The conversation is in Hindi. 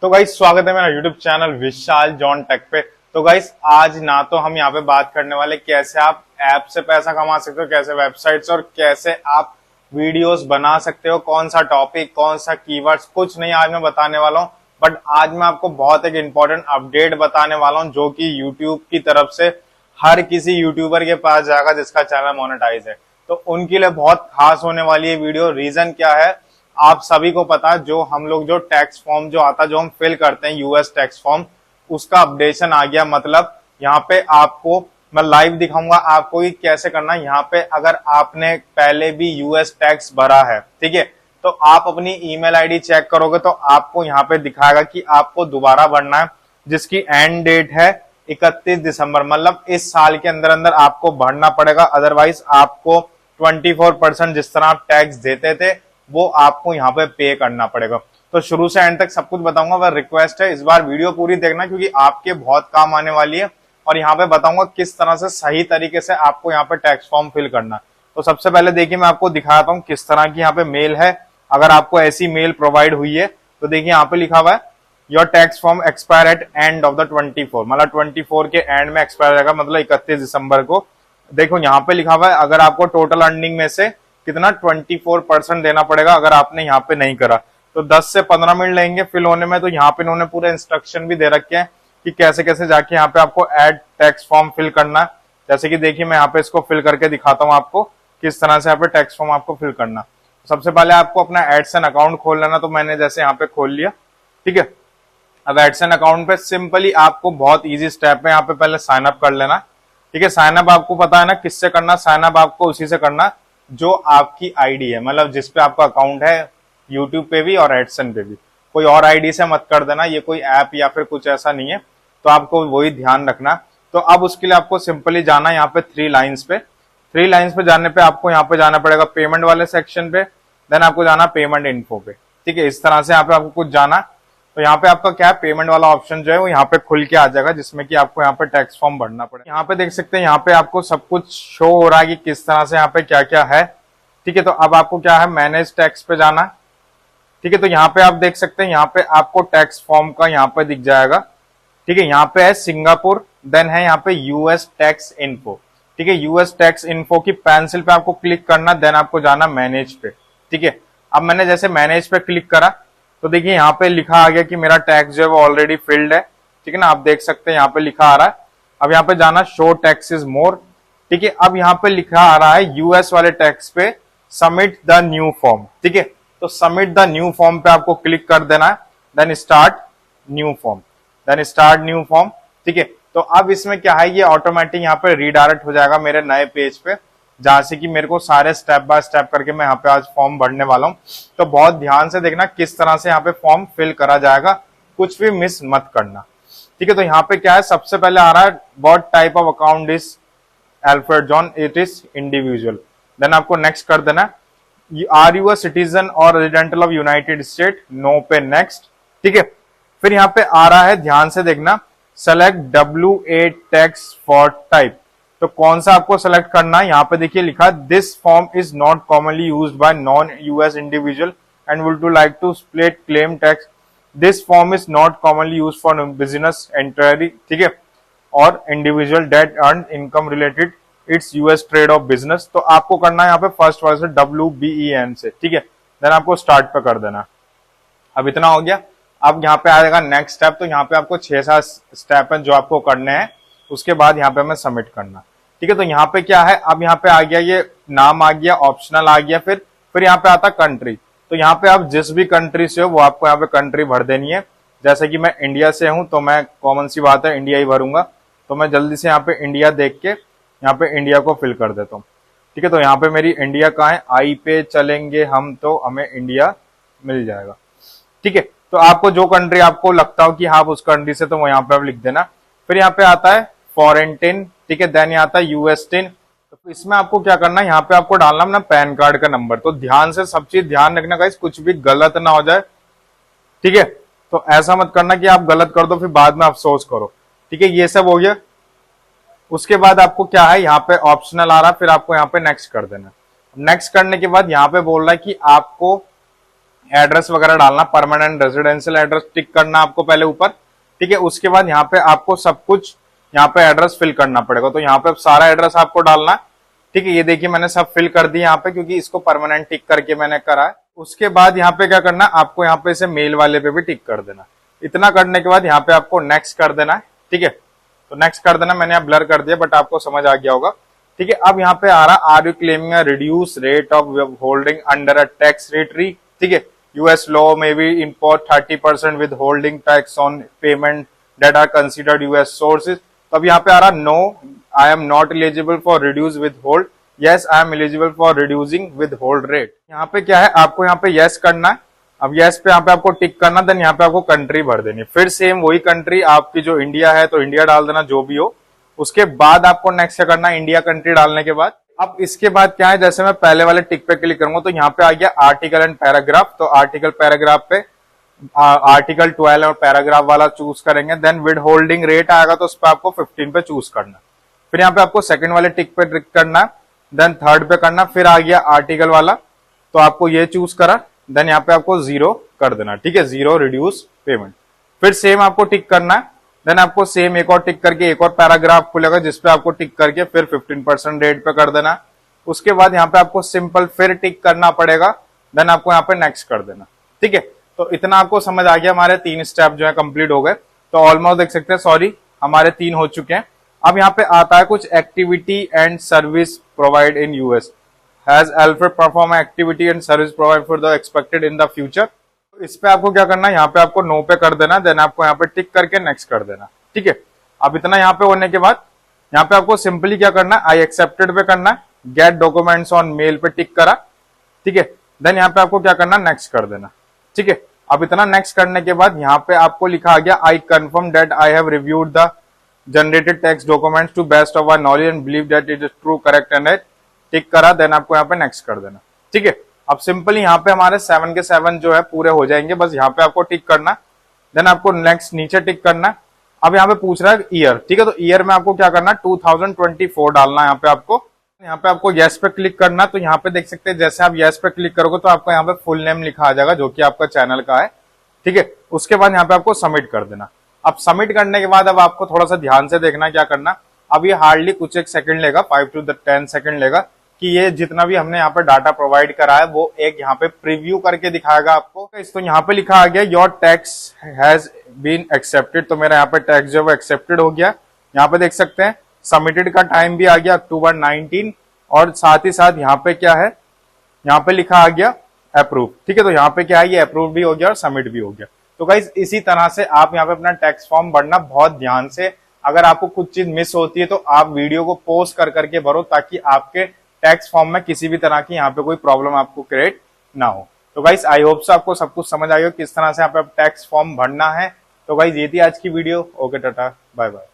तो गाइस स्वागत है मेरा यूट्यूब चैनल विशाल जॉन टेक पे। तो गाइस आज ना तो हम यहाँ पे बात करने वाले कैसे आप ऐप से पैसा कमा सकते हो, कैसे वेबसाइट्स और कैसे आप वीडियोस बना सकते हो, कौन सा टॉपिक, कौन सा कीवर्ड्स, कुछ नहीं आज मैं बताने वाला हूँ। बट आज मैं आपको बहुत एक इंपॉर्टेंट अपडेट बताने वाला हूँ जो कि यूट्यूब की तरफ से हर किसी यूट्यूबर के पास जाएगा जिसका चैनल मोनेटाइज है। तो उनके लिए बहुत खास होने वाली है वीडियो। रीजन क्या है, आप सभी को पता है, जो हम लोग जो टैक्स फॉर्म जो आता है, जो हम फिल करते हैं यूएस टैक्स फॉर्म, उसका अपडेशन आ गया। मतलब यहाँ पे आपको मैं लाइव दिखाऊंगा आपको कि कैसे करना है। यहाँ पे अगर आपने पहले भी यूएस टैक्स भरा है, ठीक है, तो आप अपनी ईमेल आईडी चेक करोगे तो आपको यहाँ पे दिखाएगा कि आपको दोबारा भरना है, जिसकी एंड डेट है 31 दिसंबर। मतलब इस साल के अंदर अंदर आपको भरना पड़ेगा, अदरवाइज आपको 24% जिस तरह आप टैक्स देते थे वो आपको यहाँ पे पे करना पड़ेगा। तो शुरू से एंड तक सब कुछ बताऊंगा, वह रिक्वेस्ट है इस बार वीडियो पूरी देखना क्योंकि आपके बहुत काम आने वाली है। और यहाँ पे बताऊंगा किस तरह से सही तरीके से आपको यहाँ पे टैक्स फॉर्म फिल करना है। तो सबसे पहले देखिए मैं आपको दिखाता हूँ किस तरह की यहाँ पे मेल है। अगर आपको ऐसी मेल प्रोवाइड हुई है तो देखिए यहाँ पे लिखा हुआ है your tax form expire at end of the 24, मतलब 24 के एंड में एक्सपायर रहेगा, मतलब 31 दिसंबर को। देखो यहाँ पे लिखा हुआ है अगर आपको टोटल अर्निंग में से कितना 24% देना पड़ेगा अगर आपने यहाँ पे नहीं करा तो 10 से 15 मिनट लगेंगे फिल होने में। तो यहाँ पे इन्होंने पूरे इंस्ट्रक्शन भी दे रखे हैं कि कैसे कैसे जाके यहाँ पे आपको ऐड टैक्स फॉर्म फिल करना है। जैसे कि देखिए मैं यहाँ पे इसको फिल करके दिखाता हूँ आपको किस तरह से यहाँ पे टैक्स फॉर्म आपको फिल करना। सबसे पहले आपको अपना एडसन अकाउंट खोल लेना। तो मैंने जैसे यहाँ पे खोल लिया, ठीक है। अब एडसन अकाउंट पे सिंपली आपको बहुत ईजी स्टेप है, यहाँ पे पहले साइन अप कर लेना, ठीक है। साइन अप आपको पता है ना किससे करना, साइन अप आपको उसी से करना जो आपकी आईडी है, मतलब जिस पे आपका अकाउंट है यूट्यूब पे भी और एडसन पे भी। कोई और आईडी से मत कर देना, ये कोई ऐप या फिर कुछ ऐसा नहीं है, तो आपको वही ध्यान रखना। तो अब उसके लिए आपको सिंपली जाना यहाँ पे थ्री लाइंस पे जाने पे आपको यहाँ पे जाना पड़ेगा पेमेंट वाले सेक्शन पे, देन आपको जाना पेमेंट इन्फो पे, ठीक है। इस तरह से यहाँ पे आपको कुछ जाना। तो यहाँ पे आपका क्या है, पेमेंट वाला ऑप्शन जो है वो यहाँ पे खुल के आ जाएगा, जिसमें कि आपको यहाँ पे टैक्स फॉर्म भरना पड़ेगा। यहाँ पे देख सकते हैं यहाँ पे आपको सब कुछ शो हो रहा है कि किस तरह से यहाँ पे क्या क्या है, ठीक है। तो अब आपको क्या है, मैनेज टैक्स पे जाना, ठीक है। तो यहाँ पे आप देख सकते हैं यहाँ पे आपको टैक्स फॉर्म का यहाँ पे दिख जाएगा, ठीक है। यहाँ पे है सिंगापुर, देन है यहाँ पे यूएस टैक्स इन्फो, ठीक है। यूएस टैक्स इन्फो की पेंसिल पे आपको क्लिक करना, देन आपको जाना मैनेज पे, ठीक है। अब मैंने जैसे मैनेज पे क्लिक करा तो देखिए यहाँ पे लिखा आ गया कि मेरा टैक्स जो है वो ऑलरेडी फिल्ड है, ठीक है ना। आप देख सकते हैं यहाँ पे लिखा आ रहा है। अब यहाँ पे जाना शो टैक्सेस मोर, ठीक है। अब यहाँ पे लिखा आ रहा है यूएस वाले टैक्स पे सबमिट द न्यू फॉर्म, ठीक है। तो सबमिट द न्यू फॉर्म पे आपको क्लिक कर देना है, देन स्टार्ट न्यू फॉर्म, ठीक है। तो अब इसमें क्या है, ये ऑटोमेटिक यहाँ पे रीडायरेक्ट हो जाएगा मेरे नए पेज पे, जहां से कि मेरे को सारे स्टेप बाय स्टेप करके मैं यहाँ पे आज फॉर्म भरने वाला हूँ। तो बहुत ध्यान से देखना किस तरह से यहाँ पे फॉर्म फिल करा जाएगा, कुछ भी मिस मत करना, ठीक है। तो यहाँ पे क्या है, सबसे पहले आ रहा है what type of account is Alfred John, it is individual. Then आपको नेक्स्ट कर देना, आर यू अ सिटीजन और residential of United State, no पे नेक्स्ट, ठीक है। फिर यहाँ पे आ रहा है, ध्यान से देखना, select W8 tax for type. तो कौन सा आपको सेलेक्ट करना है, यहाँ पे देखिए लिखा this form is not commonly used by non US individual and will to like to split claim tax, this form is not commonly used for business entry, ठीक है, और individual that earn income related its US trade of business. तो आपको करना है यहाँ पे फर्स्ट वर्ड से WBEN से, ठीक है। देन आपको स्टार्ट पे कर देना। अब इतना हो गया। अब यहाँ पे आएगा नेक्स्ट स्टेप। तो यहाँ पे आपको 6-7 स्टेप है जो आपको करने हैं, उसके बाद यहाँ पे हमें सबमिट करना, ठीक है। तो यहाँ पे क्या है, अब यहाँ पे आ गया, ये नाम आ गया, ऑप्शनल आ गया, फिर यहाँ पे आता कंट्री। तो यहाँ पे आप जिस भी कंट्री से हो वो आपको यहाँ पे कंट्री भर देनी है। जैसे कि मैं इंडिया से हूं तो मैं कॉमन सी बात है इंडिया ही भरूंगा। तो मैं जल्दी से यहाँ पे इंडिया देख के यहाँ पे इंडिया को फिल कर देता हूँ, ठीक है। तो यहाँ पे मेरी इंडिया कहाँ है, आई पे चलेंगे हम तो हमें इंडिया मिल जाएगा, ठीक है। तो आपको जो कंट्री आपको लगता हो कि हाँ उस कंट्री से, तो वो यहाँ पे आप लिख देना। फिर यहाँ पे आता है फॉरेन टिन, ठीक है। देन यहाँ आता है यूएस टिन। तो इसमें आपको क्या करना है, यहाँ पे आपको डालना अपना पैन कार्ड का नंबर। तो ध्यान से सब चीज ध्यान रखना गाइस, कुछ भी गलत ना हो जाए, ठीक है। तो ऐसा मत करना कि आप गलत कर दो फिर बाद में अफसोस करो, ठीक है। ये सब हो गया। उसके बाद आपको क्या है, यहाँ पे ऑप्शनल आ रहा है, फिर आपको यहाँ पे नेक्स्ट कर देना। नेक्स्ट करने के बाद यहाँ पे बोल रहा है कि आपको एड्रेस वगैरह डालना, परमानेंट रेजिडेंशियल एड्रेस टिक करना आपको पहले ऊपर, ठीक है। उसके बाद यहाँ पे आपको सब कुछ यहाँ पे एड्रेस फिल करना पड़ेगा। तो यहाँ पे सारा एड्रेस आपको डालना है, ठीक है। ये देखिए मैंने सब फिल कर दिया यहाँ पे, क्योंकि इसको परमानेंट टिक करके मैंने करा है। उसके बाद यहाँ पे क्या करना, आपको यहाँ पे से मेल वाले पे भी टिक कर देना। इतना करने के बाद यहाँ पे आपको नेक्स्ट कर देना है, ठीक है। तो नेक्स्ट कर देना, मैंने यहाँ ब्लर कर दिया बट आपको समझ आ गया होगा, ठीक है। अब यहाँ पे आ रहा, are you claiming a reduce rate of holding under a tax रेटरी, ठीक है। यूएस लॉ में भी import 30% withholding tax on payment that are considered US sources. तो अब यहाँ पे आ रहा, no I am not eligible for reduce withhold, yes I am eligible for reducing withhold rate. यहाँ पे क्या है, आपको यहाँ पे यस करना है। अब यस पे यहाँ पे आपको टिक करना, देन यहाँ पे आपको कंट्री भर देनी, फिर सेम वही कंट्री आपकी जो इंडिया है तो इंडिया डाल देना जो भी हो। उसके बाद आपको नेक्स्ट करना है, इंडिया कंट्री डालने के बाद। अब इसके बाद क्या है, जैसे मैं पहले वाले टिक पे क्लिक करूंगा तो यहाँ पे आ गया आर्टिकल एंड पैराग्राफ। तो आर्टिकल पैराग्राफ पे आर्टिकल 12 और पैराग्राफ वाला चूज करेंगे। देन विद होल्डिंग रेट आएगा तो उस पर आपको 15 पे चूज करना। फिर यहाँ पे आपको सेकंड वाले टिक पे क्लिक करना, देन थर्ड पे करना, फिर आ गया आर्टिकल वाला तो आपको ये चूज करा, देन यहाँ पे आपको 0 कर देना, ठीक है, 0 रिड्यूस पेमेंट। फिर सेम आपको टिक करना है, देन आपको सेम एक और टिक करके एक और पैराग्राफ खुलेगा जिसपे आपको टिक करके फिर 15% रेट पे कर देना। उसके बाद यहाँ पे आपको सिंपल फिर टिक करना पड़ेगा, देन आपको यहाँ पे नेक्स्ट कर देना, ठीक है। तो इतना आपको समझ आ गया, हमारे 3 स्टेप जो है कंप्लीट हो गए। तो ऑलमोस्ट देख सकते हैं, सॉरी हमारे 3 हो चुके हैं। अब यहाँ पे आता है कुछ activity and service provide in US, has Alfred perform activity and service provide for the expected in the future. इस पे आपको क्या करना है, यहाँ पे आपको नो पे कर देना, देन आपको यहाँ पे टिक करके नेक्स्ट कर देना, ठीक है। अब इतना यहाँ पे होने के बाद यहाँ पे आपको सिंपली क्या करना है, आई एक्सेप्टेड पे करना है, गेट डॉक्यूमेंट्स ऑन मेल पे टिक करा, ठीक है। देन यहाँ पे आपको क्या करना, नेक्स्ट कर देना, ठीक है। अब इतना नेक्स्ट करने के बाद यहाँ पे आपको लिखा आ गया, I confirm that I have reviewed the generated tax documents to best of our knowledge and believe that it is true correct and tick करा, देन आपको यहाँ पे नेक्स्ट कर देना, ठीक है। अब सिंपली यहाँ पे हमारे 7 के 7 जो है पूरे हो जाएंगे, बस यहाँ पे आपको टिक करना, देन आपको नेक्स्ट नीचे टिक करना। अब यहाँ पे पूछ रहा है ईयर, ठीक है, तो ईयर में आपको क्या करना, 2024 डालना है। यहाँ पे आपको येस पे क्लिक करना। तो यहाँ पे देख सकते हैं, जैसे आप येस पे क्लिक करोगे तो आपको यहाँ पे फुल नेम लिखा आ जाएगा जो कि आपका चैनल का है, ठीक है। उसके बाद यहाँ पे आपको सबमिट कर देना। अब सबमिट करने के बाद अब आपको थोड़ा सा ध्यान से देखना क्या करना। अब ये हार्डली कुछ एक सेकंड लेगा, 5 to 10 सेकंड लेगा कि ये जितना भी हमने यहाँ पे डाटा प्रोवाइड करा है वो एक यहाँ पे प्रीव्यू करके दिखाएगा आपको। तो यहाँ पे लिखा आ गया, your tax has been accepted. तो मेरा यहाँ पे टैक्स जो है एक्सेप्टेड हो गया। यहाँ पे देख सकते हैं सबमिटेड का टाइम भी आ गया अक्टूबर 19, और साथ ही साथ यहाँ पे क्या है, यहाँ पे लिखा आ गया अप्रूव, ठीक है। तो यहाँ पे क्या है, ये अप्रूव भी हो गया और सबमिट भी हो गया। तो गाइस इसी तरह से आप यहाँ पे अपना टैक्स फॉर्म भरना बहुत ध्यान से। अगर आपको कुछ चीज मिस होती है तो आप वीडियो को पॉज कर करके भरो, ताकि आपके टैक्स फॉर्म में किसी भी तरह की यहाँ पे कोई प्रॉब्लम आपको क्रिएट ना हो। तो गाइस आई होप सो आपको सब कुछ समझ आई हो किस तरह से यहाँ पे टैक्स फॉर्म भरना है। तो गाइस ये थी आज की video. Okay tata bye bye.